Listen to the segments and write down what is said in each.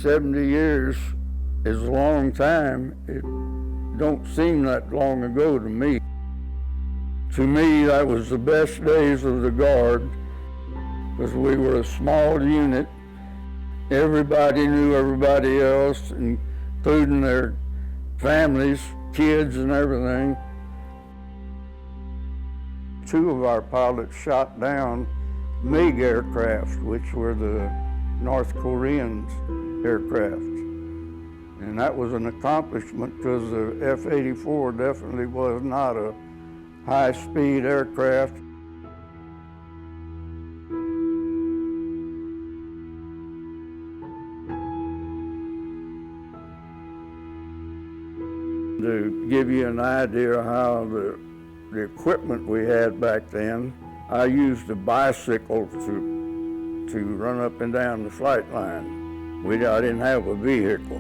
70 years is a long time. It don't seem that long ago to me. To me, that was the best days of the Guard, because we were a small unit. Everybody knew everybody else, including their families, kids, and everything. 2 of our pilots shot down MiG aircraft, which were the North Koreans' aircraft. And that was an accomplishment because the F-84 definitely was not a high-speed aircraft. To give you an idea of how the equipment we had back then, I used a bicycle to run up and down the flight line. I didn't have a vehicle.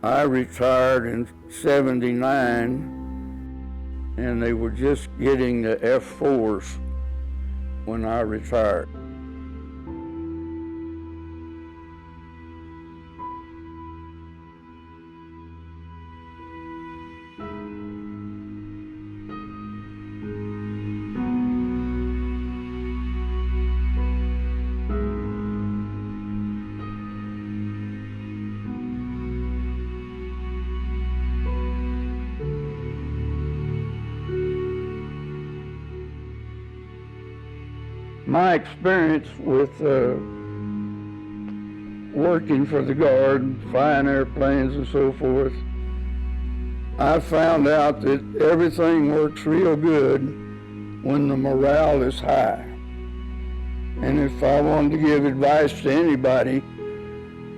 I retired in '79, and they were just getting the F-4s when I retired. My experience with working for the Guard, flying airplanes and so forth, I found out that everything works real good when the morale is high. And if I wanted to give advice to anybody,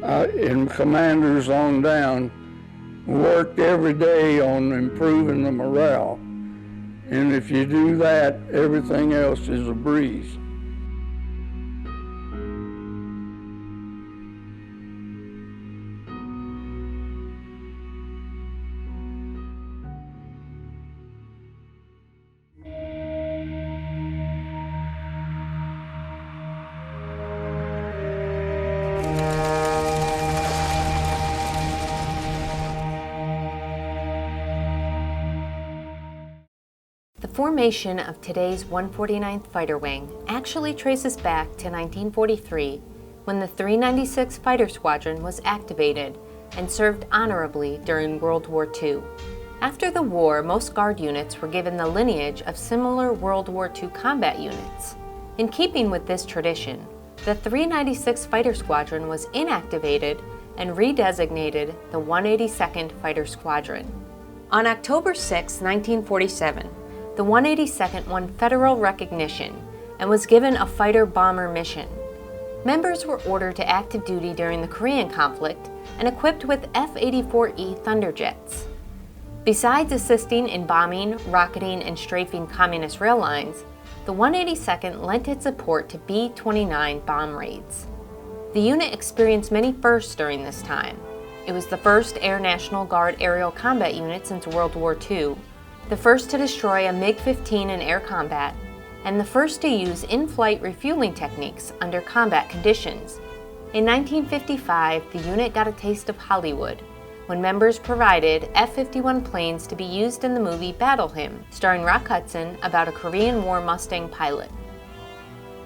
and commanders on down, work every day on improving the morale. And if you do that, everything else is a breeze. The formation of today's 149th Fighter Wing actually traces back to 1943, when the 396 Fighter Squadron was activated and served honorably during World War II. After the war, most Guard units were given the lineage of similar World War II combat units. In keeping with this tradition, the 396 Fighter Squadron was inactivated and redesignated the 182nd Fighter Squadron. On October 6, 1947, the 182nd won federal recognition and was given a fighter-bomber mission. Members were ordered to active duty during the Korean conflict and equipped with F-84E Thunderjets. Besides assisting in bombing, rocketing, and strafing communist rail lines, the 182nd lent its support to B-29 bomb raids. The unit experienced many firsts during this time. It was the first Air National Guard aerial combat unit since World War II, the first to destroy a MiG-15 in air combat, and the first to use in-flight refueling techniques under combat conditions. In 1955, the unit got a taste of Hollywood when members provided F-51 planes to be used in the movie Battle Hymn, starring Rock Hudson, about a Korean War Mustang pilot.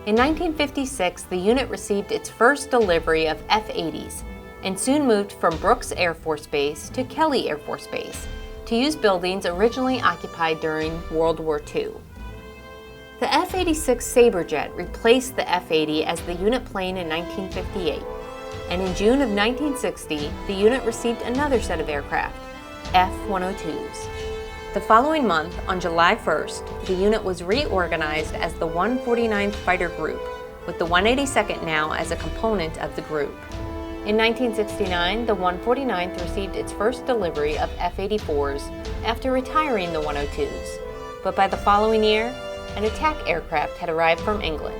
In 1956, the unit received its first delivery of F-80s and soon moved from Brooks Air Force Base to Kelly Air Force Base to use buildings originally occupied during World War II. The F-86 Saberjet replaced the F-80 as the unit plane in 1958, and in June of 1960, the unit received another set of aircraft, F-102s. The following month, on July 1st, the unit was reorganized as the 149th Fighter Group, with the 182nd now as a component of the group. In 1969, the 149th received its first delivery of F-84s after retiring the 102s, but by the following year, an attack aircraft had arrived from England,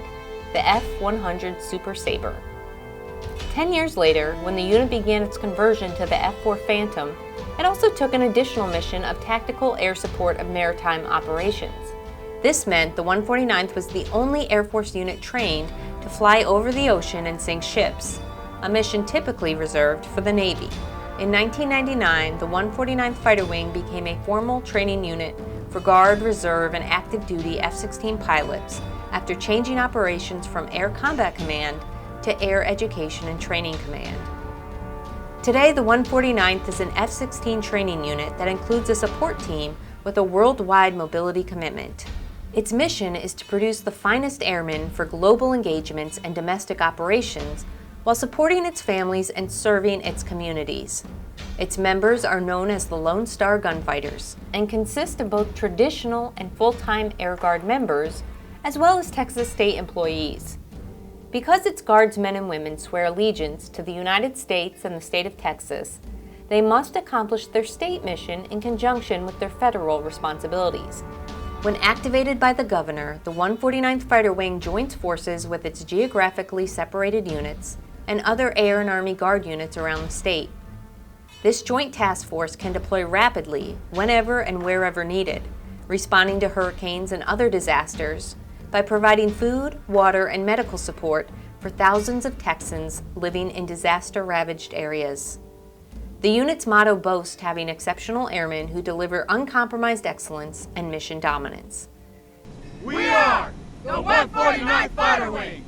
the F-100 Super Sabre. 10 years later, when the unit began its conversion to the F-4 Phantom, It also took an additional mission of tactical air support of maritime operations. This meant the 149th was the only Air Force unit trained to fly over the ocean and sink ships, a mission typically reserved for the Navy. In 1999, the 149th Fighter Wing became a formal training unit for Guard, Reserve, and active duty F-16 pilots after changing operations from Air Combat Command to Air Education and Training Command. Today, the 149th is an F-16 training unit that includes a support team with a worldwide mobility commitment. Its mission is to produce the finest airmen for global engagements and domestic operations while supporting its families and serving its communities. Its members are known as the Lone Star Gunfighters and consist of both traditional and full-time Air Guard members, as well as Texas state employees. Because its Guards men and women swear allegiance to the United States and the state of Texas, they must accomplish their state mission in conjunction with their federal responsibilities. When activated by the governor, the 149th Fighter Wing joins forces with its geographically separated units and other Air and Army Guard units around the state. This joint task force can deploy rapidly whenever and wherever needed, responding to hurricanes and other disasters by providing food, water, and medical support for thousands of Texans living in disaster-ravaged areas. The unit's motto boasts having exceptional airmen who deliver uncompromised excellence and mission dominance. We are the 149th Fighter Wing!